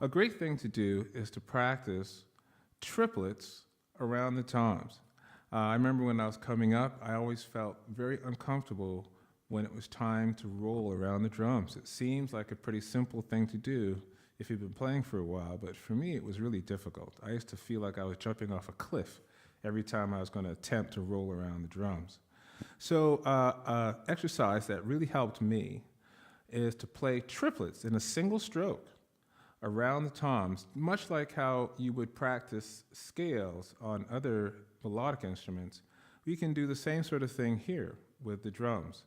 A great thing to do is to practice triplets around the toms. I remember when I was coming up, I always felt very uncomfortable when it was time to roll around the drums. It seems like a pretty simple thing to do if you've been playing for a while, but for me it was really difficult. I used to feel like I was jumping off a cliff every time I was going to attempt to roll around the drums. So exercise that really helped me is to play triplets in a single stroke around the toms, much like how you would practice scales on other melodic instruments. We can do the same sort of thing here with the drums.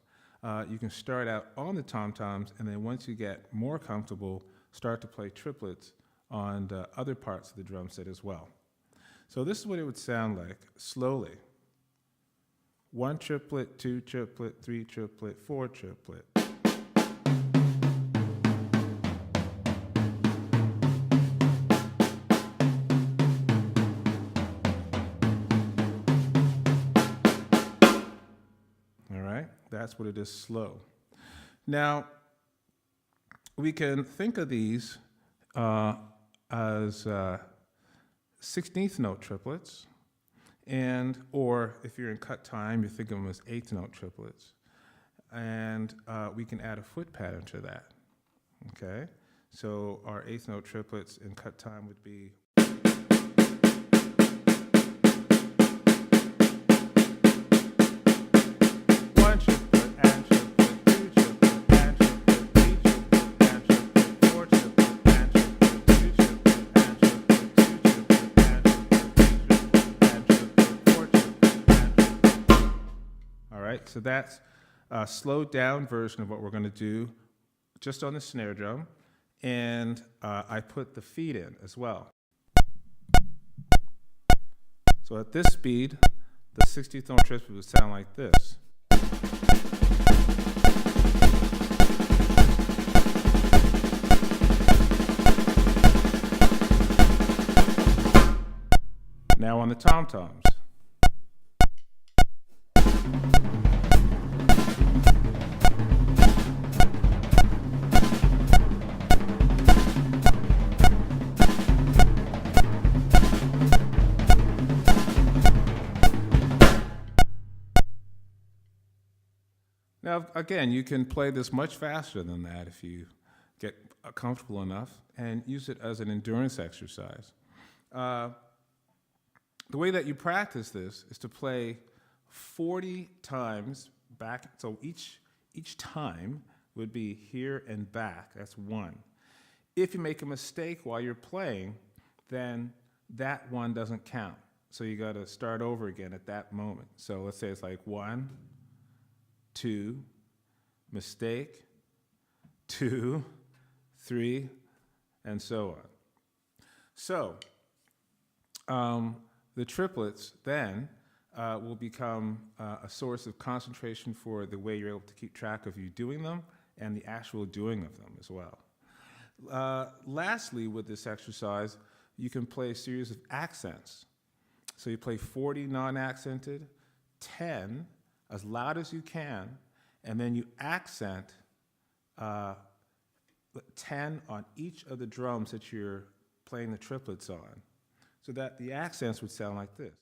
You can start out on the tom-toms, and then once you get more comfortable, start to play triplets on the other parts of the drum set as well. So this is what it would sound like, slowly. 1 triplet, 2 triplet, 3 triplet, 4 triplet. All right, that's what it is slow. Now, we can think of these as 16th note triplets, or if you're in cut time, you think of them as 8th note triplets. And we can add a foot pattern to that, okay? So our 8th note triplets in cut time would be so that's a slowed down version of what we're going to do just on the snare drum, and I put the feet in as well. So at this speed, the 60th note triplet would sound like this. Now on the tom-toms. Now, again, you can play this much faster than that if you get comfortable enough and use it as an endurance exercise. The way that you practice this is to play 40 times back. So each time would be here and back. That's 1. If you make a mistake while you're playing, then that 1 doesn't count. So you got to start over again at that moment. So let's say it's like 1, 2, mistake, 2, 3, and so on. So the triplets then will become a source of concentration for the way you're able to keep track of you doing them and the actual doing of them as well. Lastly, with this exercise, you can play a series of accents. So you play 40 non-accented, 10 as loud as you can, and then you accent 10 on each of the drums that you're playing the triplets on, so that the accents would sound like this.